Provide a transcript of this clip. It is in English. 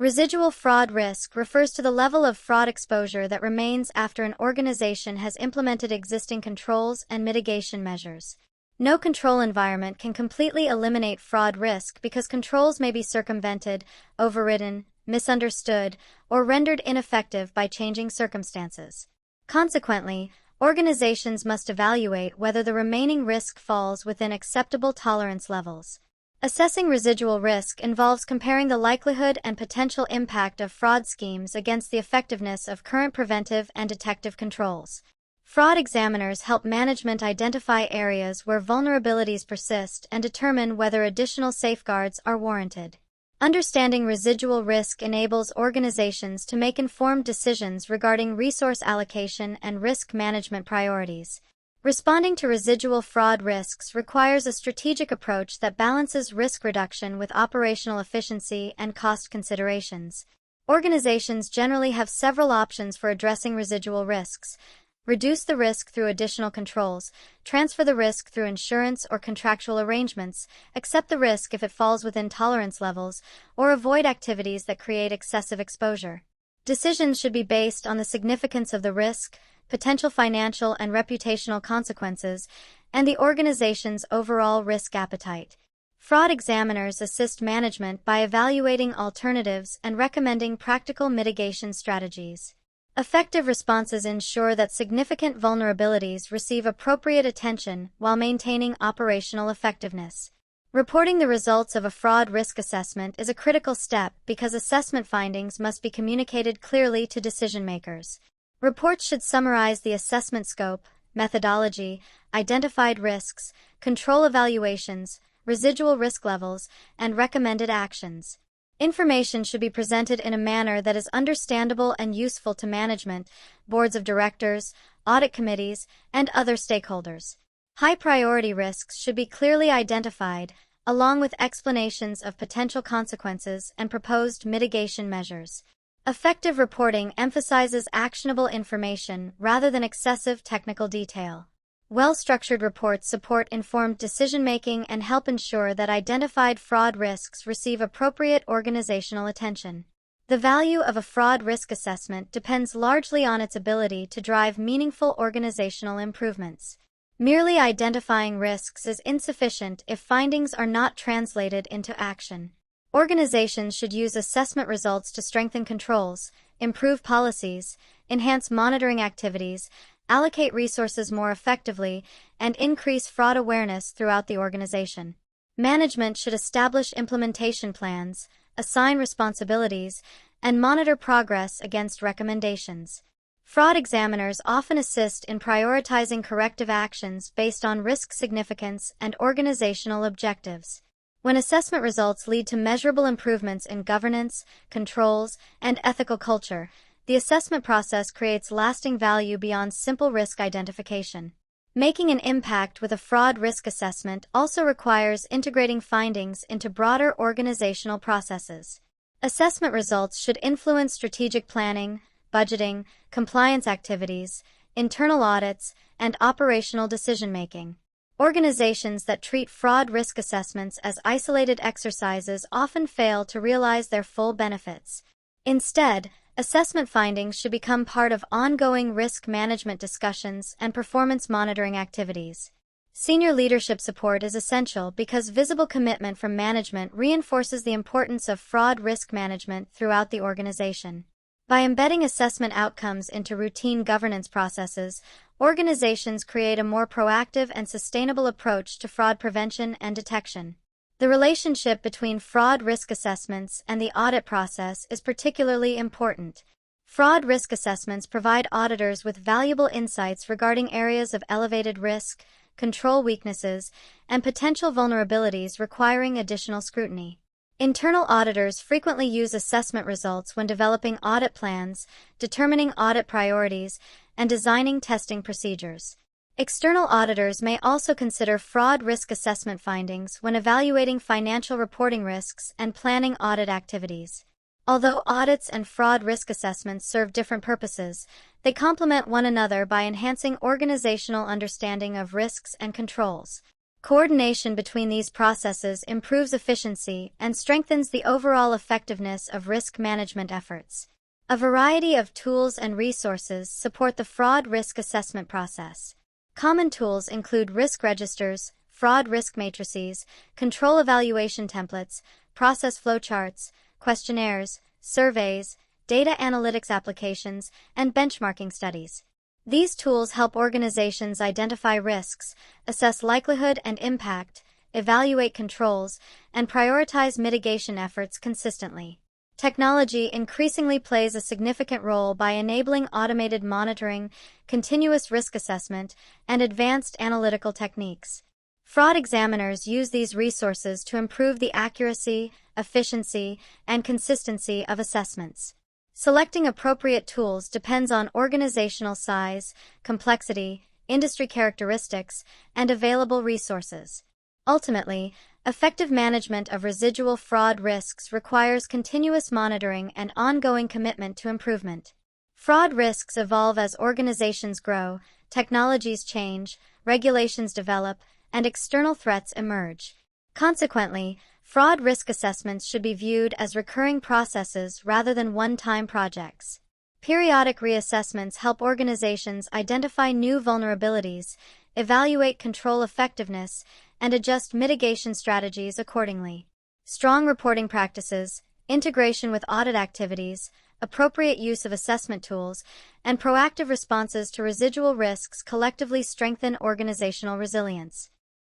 Residual fraud risk refers to the level of fraud exposure that remains after an organization has implemented existing controls and mitigation measures. No control environment can completely eliminate fraud risk because controls may be circumvented, overridden, misunderstood, or rendered ineffective by changing circumstances. Consequently, organizations must evaluate whether the remaining risk falls within acceptable tolerance levels. Assessing residual risk involves comparing the likelihood and potential impact of fraud schemes against the effectiveness of current preventive and detective controls. Fraud examiners help management identify areas where vulnerabilities persist and determine whether additional safeguards are warranted. Understanding residual risk enables organizations to make informed decisions regarding resource allocation and risk management priorities. Responding to residual fraud risks requires a strategic approach that balances risk reduction with operational efficiency and cost considerations. Organizations generally have several options for addressing residual risks. Reduce the risk through additional controls, transfer the risk through insurance or contractual arrangements, accept the risk if it falls within tolerance levels, or avoid activities that create excessive exposure. Decisions should be based on the significance of the risk, potential financial and reputational consequences, and the organization's overall risk appetite. Fraud examiners assist management by evaluating alternatives and recommending practical mitigation strategies. Effective responses ensure that significant vulnerabilities receive appropriate attention while maintaining operational effectiveness. Reporting the results of a fraud risk assessment is a critical step because assessment findings must be communicated clearly to decision-makers. Reports should summarize the assessment scope, methodology, identified risks, control evaluations, residual risk levels, and recommended actions. Information should be presented in a manner that is understandable and useful to management, boards of directors, audit committees, and other stakeholders. High-priority risks should be clearly identified, along with explanations of potential consequences and proposed mitigation measures. Effective reporting emphasizes actionable information rather than excessive technical detail. Well-structured reports support informed decision-making and help ensure that identified fraud risks receive appropriate organizational attention. The value of a fraud risk assessment depends largely on its ability to drive meaningful organizational improvements. Merely identifying risks is insufficient if findings are not translated into action. Organizations should use assessment results to strengthen controls, improve policies, enhance monitoring activities, allocate resources more effectively, and increase fraud awareness throughout the organization. Management should establish implementation plans, assign responsibilities, and monitor progress against recommendations. Fraud examiners often assist in prioritizing corrective actions based on risk significance and organizational objectives. When assessment results lead to measurable improvements in governance, controls, and ethical culture, the assessment process creates lasting value beyond simple risk identification. Making an impact with a fraud risk assessment also requires integrating findings into broader organizational processes. Assessment results should influence strategic planning, budgeting, compliance activities, internal audits, and operational decision-making. Organizations that treat fraud risk assessments as isolated exercises often fail to realize their full benefits. Instead, assessment findings should become part of ongoing risk management discussions and performance monitoring activities. Senior leadership support is essential because visible commitment from management reinforces the importance of fraud risk management throughout the organization. By embedding assessment outcomes into routine governance processes, organizations create a more proactive and sustainable approach to fraud prevention and detection. The relationship between fraud risk assessments and the audit process is particularly important. Fraud risk assessments provide auditors with valuable insights regarding areas of elevated risk, control weaknesses, and potential vulnerabilities requiring additional scrutiny. Internal auditors frequently use assessment results when developing audit plans, determining audit priorities, and designing testing procedures. External auditors may also consider fraud risk assessment findings when evaluating financial reporting risks and planning audit activities. Although audits and fraud risk assessments serve different purposes, they complement one another by enhancing organizational understanding of risks and controls. Coordination between these processes improves efficiency and strengthens the overall effectiveness of risk management efforts. A variety of tools and resources support the fraud risk assessment process. Common tools include risk registers, fraud risk matrices, control evaluation templates, process flowcharts, questionnaires, surveys, data analytics applications, and benchmarking studies. These tools help organizations identify risks, assess likelihood and impact, evaluate controls, and prioritize mitigation efforts consistently. Technology increasingly plays a significant role by enabling automated monitoring, continuous risk assessment, and advanced analytical techniques. Fraud examiners use these resources to improve the accuracy, efficiency, and consistency of assessments. Selecting appropriate tools depends on organizational size, complexity, industry characteristics, and available resources. Ultimately, effective management of residual fraud risks requires continuous monitoring and ongoing commitment to improvement. Fraud risks evolve as organizations grow, technologies change, regulations develop, and external threats emerge. Consequently, fraud risk assessments should be viewed as recurring processes rather than one-time projects. Periodic reassessments help organizations identify new vulnerabilities, evaluate control effectiveness, and adjust mitigation strategies accordingly. Strong reporting practices, integration with audit activities, appropriate use of assessment tools, and proactive responses to residual risks collectively strengthen organizational resilience.